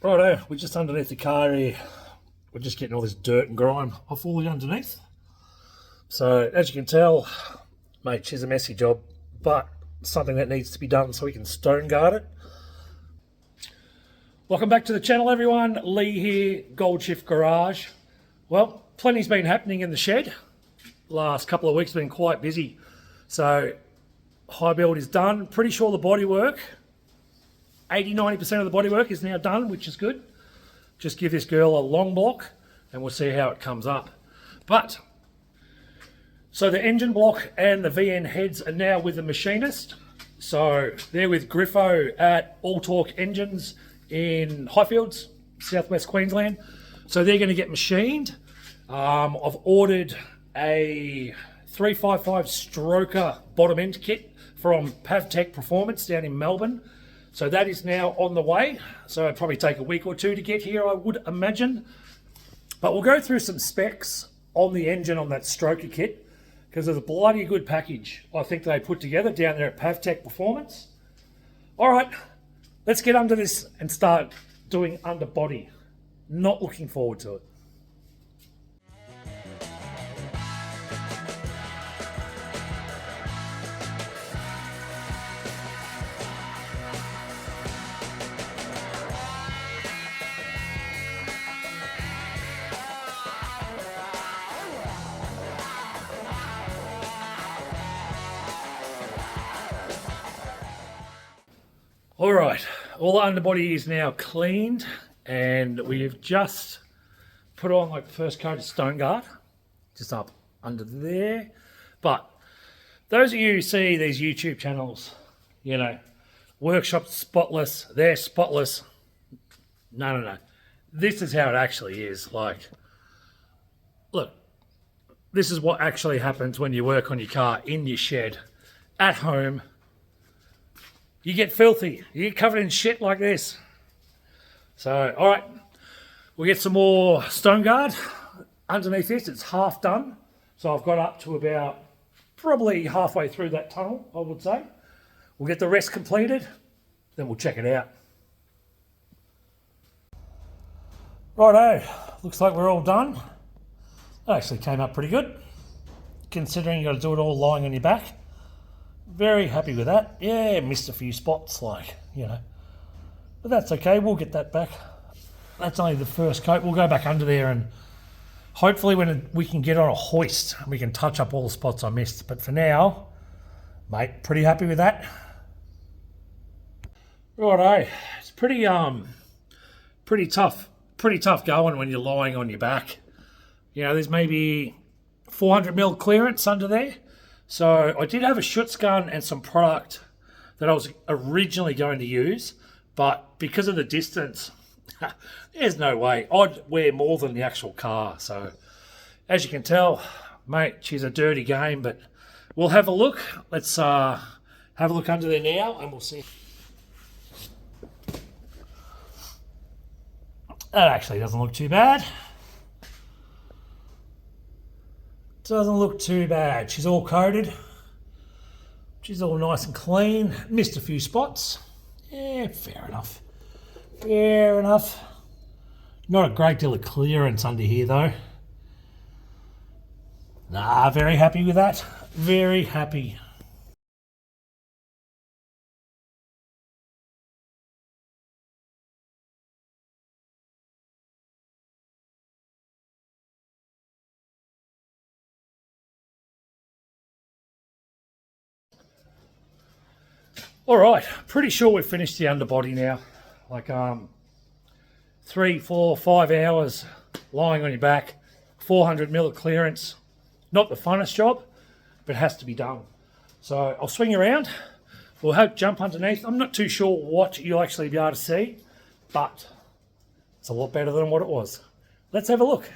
Righto, we're just underneath the car here. We're just getting all this dirt and grime off all the underneath. So as you can tell, mate, she's a messy job, but something that needs to be done so we can stone guard it. Welcome back to the channel, everyone. Lee here, Goldshift Garage. Well, plenty's been happening in the shed. Last couple of weeks been quite busy. So high build is done. Pretty sure the bodywork, 80-90% of the bodywork is now done, which is good. Just give this girl a long block and we'll see how it comes up. But so the engine block and the VN heads are now with the machinist. So they're with Griffo at All Torque Engines in Highfields, southwest Queensland. So they're going to get machined. I've ordered a 355 stroker bottom end kit from PAVTEK Performance down in Melbourne. So that is now on the way. So it'll probably take a week or two to get here, I would imagine. But we'll go through some specs on the engine on that stroker kit, because it's a bloody good package I think they put together down there at PAVTEK Performance. All right, let's get under this and start doing underbody. Not looking forward to it. All right, all the underbody is now cleaned and we've just put on like the first coat of stone guard, just up under there. But those of you who see these YouTube channels, you know, workshop spotless, they're spotless. No. This is how it actually is. Like, look, this is what actually happens when you work on your car in your shed, at home. You get filthy, you get covered in shit like this. So, all right, we'll get some more stone guard underneath this. It's half done. So I've got up to about probably halfway through that tunnel, I would say. We'll get the rest completed, then we'll check it out. Righto, looks like we're all done. That actually came up pretty good, considering you got to do it all lying on your back. Very happy with that. Yeah, missed a few spots, like, you know. But that's okay, we'll get that back. That's only the first coat. We'll go back under there and hopefully when we can get on a hoist, we can touch up all the spots I missed. But for now, mate, pretty happy with that. Righto, it's pretty tough going when you're lying on your back. You know, there's maybe 400mm clearance under there. So I did have a Schutz gun and some product that I was originally going to use, but because of the distance, there's no way. I'd wear more than the actual car. So as you can tell, mate, she's a dirty game, but we'll have a look. Let's have a look under there now and we'll see. That actually doesn't look too bad. Doesn't look too bad. She's all coated. She's all nice and clean. Missed a few spots. Yeah, fair enough. Fair enough. Not a great deal of clearance under here though. Nah, very happy with that. Very happy. All right, pretty sure we've finished the underbody now. Like 3, 4, 5 hours lying on your back, 400mm of clearance. Not the funnest job, but it has to be done. So I'll swing around. We'll have jump underneath. I'm not too sure what you'll actually be able to see, but it's a lot better than what it was. Let's have a look.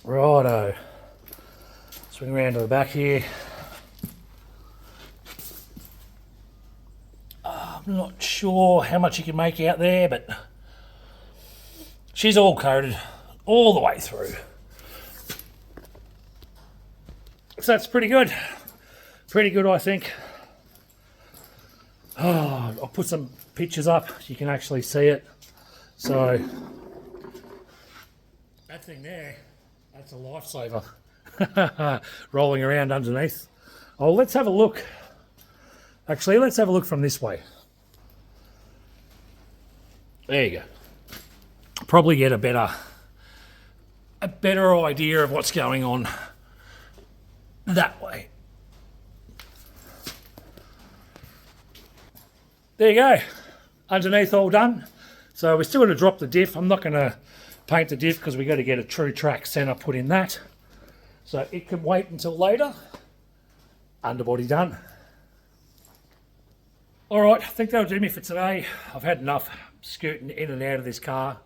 Righto. Swing around to the back here. I'm not sure how much you can make out there, but she's all coated all the way through. So that's pretty good. Pretty good, I think. Oh, I'll put some pictures up so you can actually see it. So that thing there, that's a lifesaver. Rolling around underneath. Oh, let's have a look. Actually, let's have a look from this way. There you go. Probably get a better idea of what's going on that way. There you go. Underneath all done. So we're still going to drop the diff. I'm not going to paint the diff because we've got to get a true track center put in that. So it can wait until later. Underbody done. All right, I think that'll do me for today. I've had enough scooting in and out of this car.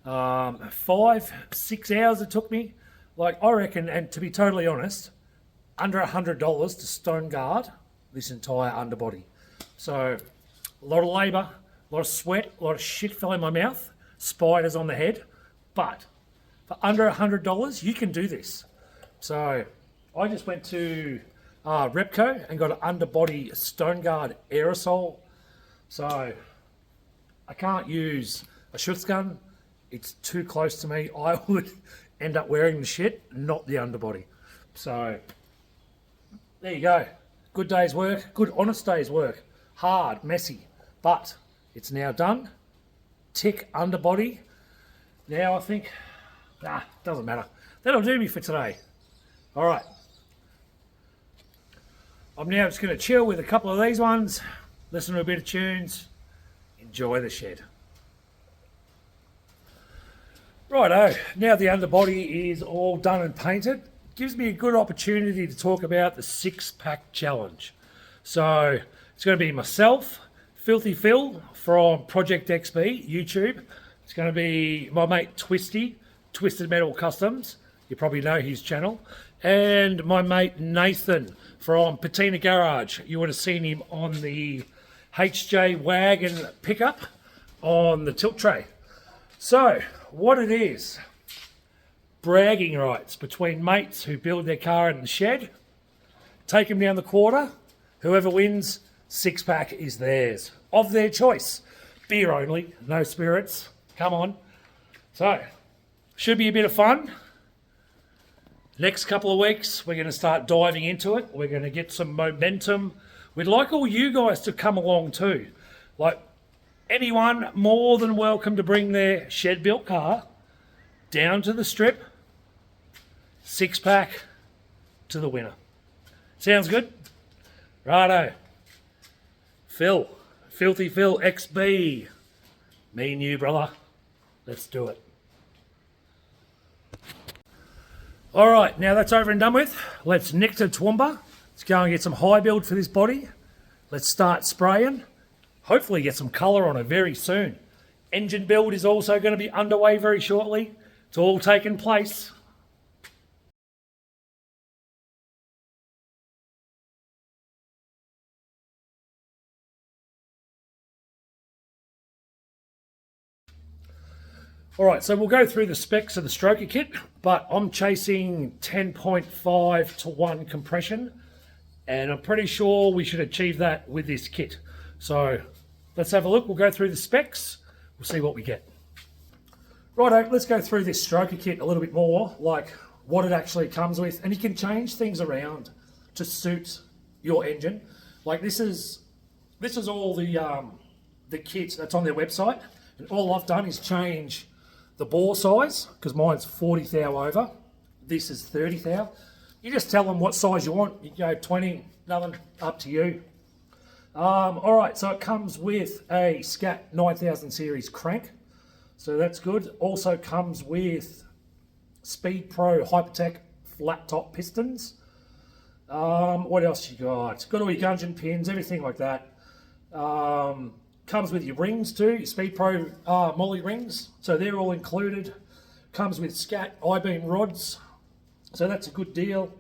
5-6 hours it took me. Like, I reckon, and to be totally honest, under $100 to stone guard this entire underbody. So a lot of labour, a lot of sweat, a lot of shit fell in my mouth, spiders on the head, but for under $100 you can do this. So I just went to Repco and got an underbody stone guard aerosol. So I can't use a Schutzgun. It's too close to me. I would end up wearing the shit, not the underbody. So there you go. Good day's work, good honest day's work. Hard, messy, but it's now done. Tick underbody. Now I think, doesn't matter. That'll do me for today. All right. I'm now just going to chill with a couple of these ones, listen to a bit of tunes, enjoy the shed. Righto, now the underbody is all done and painted. Gives me a good opportunity to talk about the 6-pack challenge. So it's going to be myself, Filthy Phil from Project XB, YouTube. It's going to be my mate Twisty, Twisted Metal Customs. You probably know his channel. And my mate Nathan from Patina Garage. You would have seen him on the HJ wagon pickup on the tilt tray. So what it is, bragging rights between mates who build their car in the shed. Take them down the quarter. Whoever wins, 6-pack is theirs, of their choice. Beer only, no spirits. Come on. So, should be a bit of fun. Next couple of weeks, we're going to start diving into it. We're going to get some momentum. We'd like all you guys to come along too. Like, anyone more than welcome to bring their shed-built car down to the strip, 6-pack to the winner. Sounds good? Righto. Phil, Filthy Phil XB. Me and you, brother. Let's do it. All right, now that's over and done with. Let's nick to Toowoomba. Let's go and get some high build for this body. Let's start spraying. Hopefully get some colour on it very soon. Engine build is also going to be underway very shortly. It's all taken place. All right, so we'll go through the specs of the stroker kit, but I'm chasing 10.5 to 1 compression, and I'm pretty sure we should achieve that with this kit. So let's have a look. We'll go through the specs. We'll see what we get. Righto, let's go through this stroker kit a little bit more, like what it actually comes with, and you can change things around to suit your engine. Like this is all the kit that's on their website, and all I've done is change the bore size, because mine's 40 thou over. This is 30 thou. You just tell them what size you want. You go 20, nothing, up to you. All right, so it comes with a Scat 9000 series crank. So that's good. Also comes with Speed Pro PAVTEK flat top pistons. What else you got? It's got all your gungeon pins, everything like that. Comes with your rings too, your Speed Pro molly rings, so they're all included. Comes with Scat I-beam rods, so that's a good deal.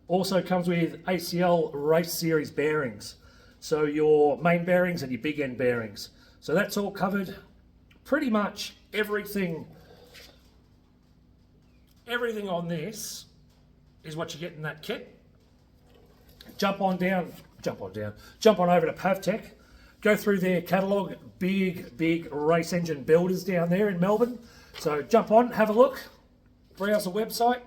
Also comes with ACL race series bearings, so your main bearings and your big end bearings. So that's all covered. Pretty much everything on this is what you get in that kit. Jump on over to PAVTEK. go through their catalogue. Big race engine builders down there in Melbourne. So jump on, have a look, browse the website,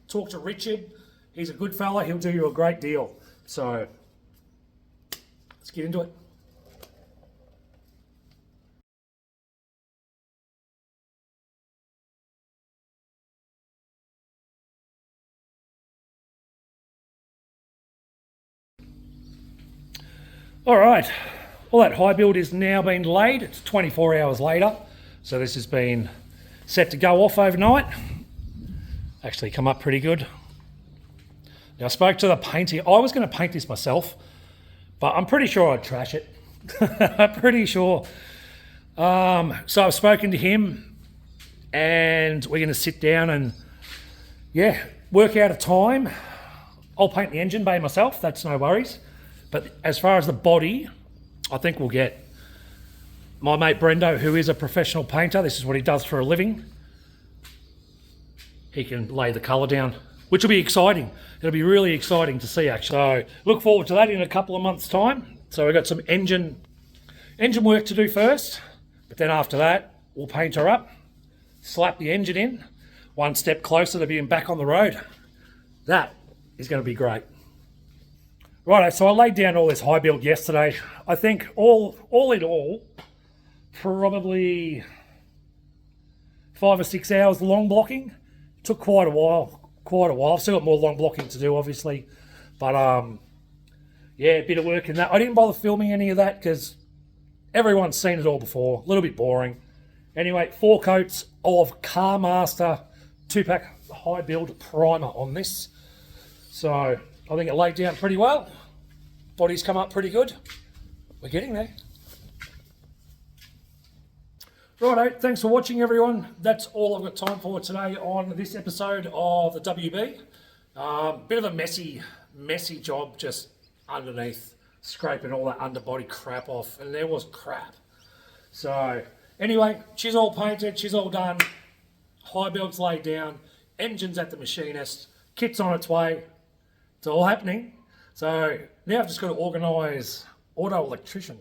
talk to Richard. He's a good fella, he'll do you a great deal. So let's get into it. All right, all that high build is now been laid. It's 24 hours later. So this has been set to go off overnight. Actually come up pretty good. Now I spoke to the painter. I was going to paint this myself, but I'm pretty sure I'd trash it. I'm pretty sure. So I've spoken to him and we're going to sit down and work out a time. I'll paint the engine bay myself, that's no worries. But as far as the body, I think we'll get my mate Brendo, who is a professional painter. This is what he does for a living. He can lay the colour down, which will be exciting. It'll be really exciting to see, actually. So look forward to that in a couple of months' time. So we've got some engine work to do first, but then after that, we'll paint her up, slap the engine in, one step closer to being back on the road. That is going to be great. Righto, so I laid down all this high build yesterday. I think all in all, probably 5 or 6 hours long blocking. Took quite a while. I've still got more long blocking to do, obviously. But a bit of work in that. I didn't bother filming any of that because everyone's seen it all before. A little bit boring. Anyway, 4 coats of Car Master 2-pack high build primer on this. So I think it laid down pretty well. Body's come up pretty good. We're getting there. Righto, thanks for watching, everyone. That's all I've got time for today on this episode of the WB. Bit of a messy job just underneath, scraping all that underbody crap off, and there was crap. So anyway, she's all painted, she's all done, high build's laid down, engine's at the machinist, kit's on its way. It's all happening. So now I've just got to organise auto electrician.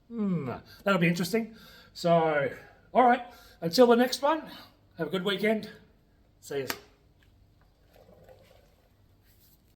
That'll be interesting. So, all right, until the next one, have a good weekend. See you.